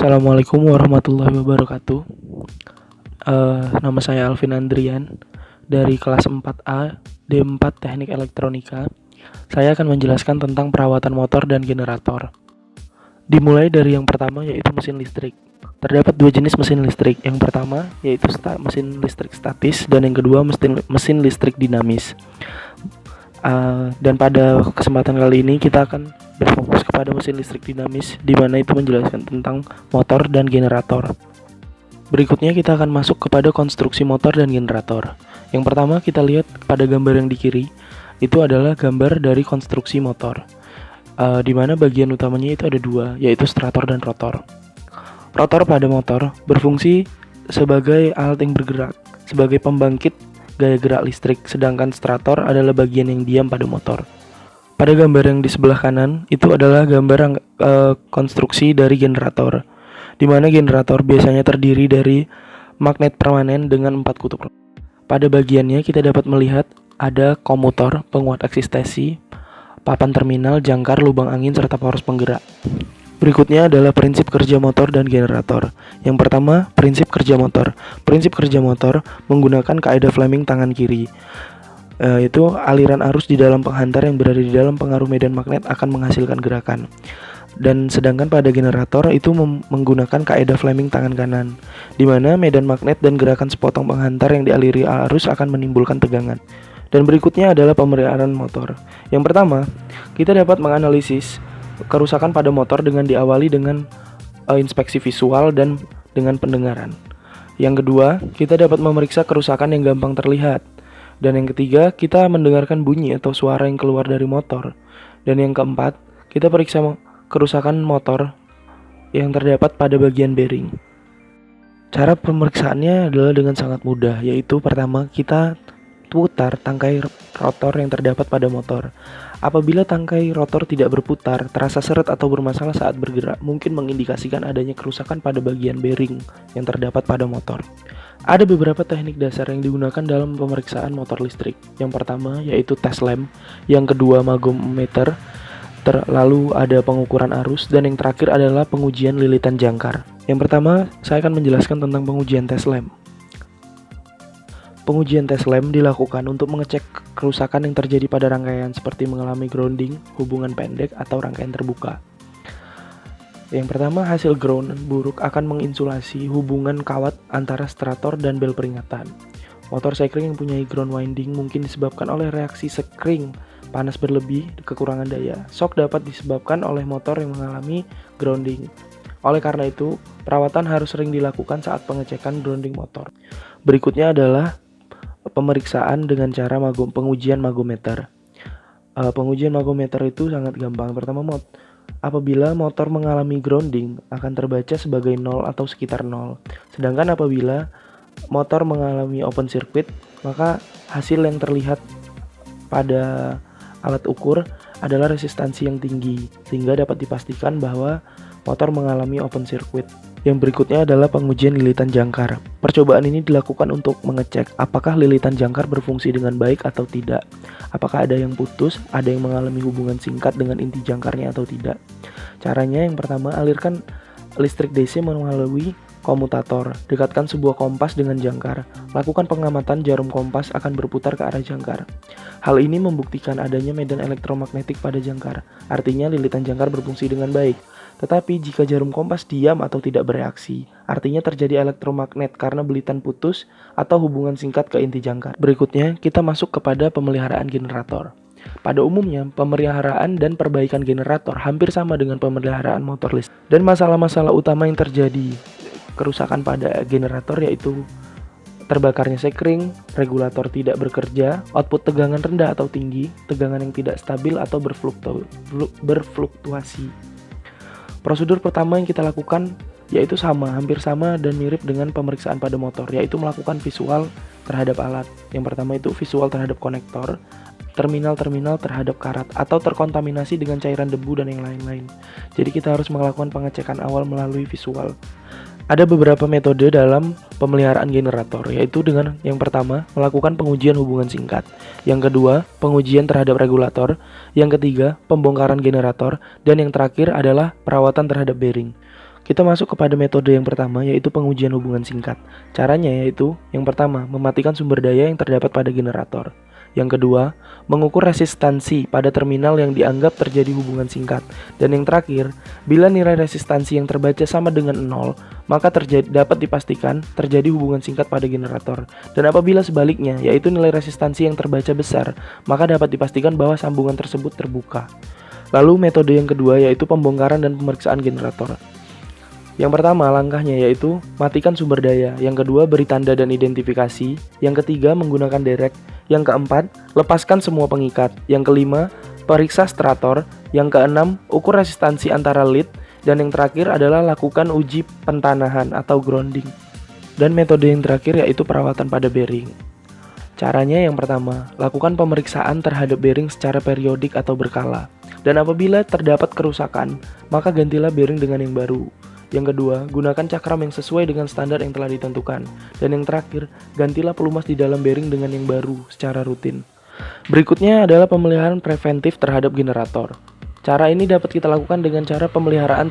Assalamualaikum warahmatullahi wabarakatuh. Nama saya Alvin Andrian dari kelas 4A D4 Teknik Elektronika. Saya akan menjelaskan tentang perawatan motor dan generator. Dimulai dari yang pertama yaitu mesin listrik. Terdapat dua jenis mesin listrik. Yang pertama yaitu mesin listrik statis dan yang kedua mesin listrik dinamis. Dan pada kesempatan kali ini kita akan berfokus kepada mesin listrik dinamis, di mana itu menjelaskan tentang motor dan generator. Berikutnya kita akan masuk kepada konstruksi motor dan generator. Yang pertama kita lihat pada gambar yang di kiri, itu adalah gambar dari konstruksi motor, di mana bagian utamanya itu ada dua, yaitu stator dan rotor. Rotor pada motor berfungsi sebagai alat yang bergerak, sebagai pembangkit gaya gerak listrik, sedangkan stator adalah bagian yang diam pada motor. Pada gambar yang di sebelah kanan itu adalah gambar konstruksi dari generator, di mana generator biasanya terdiri dari magnet permanen dengan 4 kutub. Pada bagiannya kita dapat melihat ada komutor, penguat eksistensi, papan terminal, jangkar, lubang angin, serta poros penggerak. Berikutnya adalah prinsip kerja motor dan generator. Yang pertama, prinsip kerja motor. Prinsip kerja motor menggunakan kaidah Fleming tangan kiri, yaitu aliran arus di dalam penghantar yang berada di dalam pengaruh medan magnet akan menghasilkan gerakan. Dan sedangkan pada generator itu menggunakan kaidah Fleming tangan kanan, di mana medan magnet dan gerakan sepotong penghantar yang dialiri arus akan menimbulkan tegangan. Dan berikutnya adalah pemeliharaan motor. Yang pertama, kita dapat menganalisis kerusakan pada motor dengan diawali dengan inspeksi visual dan dengan pendengaran. Yang kedua, kita dapat memeriksa kerusakan yang gampang terlihat. Dan yang ketiga, kita mendengarkan bunyi atau suara yang keluar dari motor. Dan yang keempat, kita periksa kerusakan motor yang terdapat pada bagian bearing. Cara pemeriksaannya adalah dengan sangat mudah, yaitu pertama kita putar tangkai rotor yang terdapat pada motor. Apabila tangkai rotor tidak berputar, terasa seret atau bermasalah saat bergerak, mungkin mengindikasikan adanya kerusakan pada bagian bearing yang terdapat pada motor. Ada beberapa teknik dasar yang digunakan dalam pemeriksaan motor listrik. Yang pertama yaitu tes lem, yang kedua magometer, lalu ada pengukuran arus, dan yang terakhir adalah pengujian lilitan jangkar. Yang pertama, saya akan menjelaskan tentang pengujian tes lem. Pengujian tes lem dilakukan untuk mengecek kerusakan yang terjadi pada rangkaian seperti mengalami grounding, hubungan pendek, atau rangkaian terbuka. Yang pertama, hasil ground buruk akan menginsulasi hubungan kawat antara stator dan bel peringatan. Motor sekring yang punya ground winding mungkin disebabkan oleh reaksi sekring panas berlebih, kekurangan daya. Shock dapat disebabkan oleh motor yang mengalami grounding. Oleh karena itu, perawatan harus sering dilakukan saat pengecekan grounding motor. Berikutnya adalah pemeriksaan dengan cara pengujian magometer. Pengujian magometer itu sangat gampang. Pertama, apabila motor mengalami grounding akan terbaca sebagai 0 atau sekitar 0. Sedangkan apabila motor mengalami open circuit, maka hasil yang terlihat pada alat ukur adalah resistansi yang tinggi, sehingga dapat dipastikan bahwa motor mengalami open circuit. Yang berikutnya adalah pengujian lilitan jangkar. Percobaan ini dilakukan untuk mengecek apakah lilitan jangkar berfungsi dengan baik atau tidak. Apakah ada yang putus, ada yang mengalami hubungan singkat dengan inti jangkarnya atau tidak. Caranya yang pertama, alirkan listrik DC melalui komutator. Dekatkan sebuah kompas dengan jangkar. Lakukan pengamatan jarum kompas akan berputar ke arah jangkar. Hal ini membuktikan adanya medan elektromagnetik pada jangkar. Artinya lilitan jangkar berfungsi dengan baik. Tetapi jika jarum kompas diam atau tidak bereaksi, artinya terjadi elektromagnet karena belitan putus atau hubungan singkat ke inti jangkar. Berikutnya, kita masuk kepada pemeliharaan generator. Pada umumnya, pemeliharaan dan perbaikan generator hampir sama dengan pemeliharaan motor listrik. Dan masalah-masalah utama yang terjadi kerusakan pada generator yaitu terbakarnya sekring, regulator tidak bekerja, output tegangan rendah atau tinggi, tegangan yang tidak stabil atau berfluktuasi. Prosedur pertama yang kita lakukan yaitu hampir sama dan mirip dengan pemeriksaan pada motor, yaitu melakukan visual terhadap alat. Yang pertama itu visual terhadap konektor, terminal-terminal terhadap karat, atau terkontaminasi dengan cairan debu dan yang lain-lain. Jadi kita harus melakukan pengecekan awal melalui visual. Ada beberapa metode dalam pemeliharaan generator, yaitu dengan yang pertama, melakukan pengujian hubungan singkat. Yang kedua, pengujian terhadap regulator. Yang ketiga, pembongkaran generator. Dan yang terakhir adalah perawatan terhadap bearing. Kita masuk kepada metode yang pertama, yaitu pengujian hubungan singkat. Caranya yaitu, yang pertama, mematikan sumber daya yang terdapat pada generator. Yang kedua, mengukur resistansi pada terminal yang dianggap terjadi hubungan singkat. Dan yang terakhir, bila nilai resistansi yang terbaca sama dengan 0, maka dapat dipastikan terjadi hubungan singkat pada generator. Dan apabila sebaliknya, yaitu nilai resistansi yang terbaca besar, maka dapat dipastikan bahwa sambungan tersebut terbuka. Lalu metode yang kedua yaitu pembongkaran dan pemeriksaan generator. Yang pertama langkahnya yaitu matikan sumber daya, yang kedua beri tanda dan identifikasi, yang ketiga menggunakan derek, yang keempat lepaskan semua pengikat, yang kelima periksa strator, yang keenam ukur resistansi antara lead, dan yang terakhir adalah lakukan uji pentanahan atau grounding. Dan metode yang terakhir yaitu perawatan pada bearing. Caranya yang pertama, lakukan pemeriksaan terhadap bearing secara periodik atau berkala. Dan apabila terdapat kerusakan, maka gantilah bearing dengan yang baru. Yang kedua, gunakan cakram yang sesuai dengan standar yang telah ditentukan. Dan yang terakhir, gantilah pelumas di dalam bearing dengan yang baru secara rutin. Berikutnya adalah pemeliharaan preventif terhadap generator. Cara ini dapat kita lakukan dengan cara pemeliharaan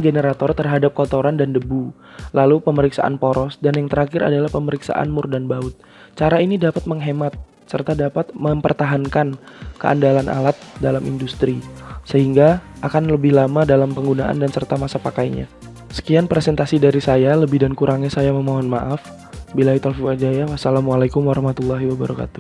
generator terhadap kotoran dan debu, lalu pemeriksaan poros, dan yang terakhir adalah pemeriksaan mur dan baut. Cara ini dapat menghemat serta dapat mempertahankan keandalan alat dalam industri, sehingga akan lebih lama dalam penggunaan dan serta masa pakainya. Sekian presentasi dari saya, lebih dan kurangnya saya memohon maaf. Billahi taufiq wal hidayah. Wassalamualaikum warahmatullahi wabarakatuh.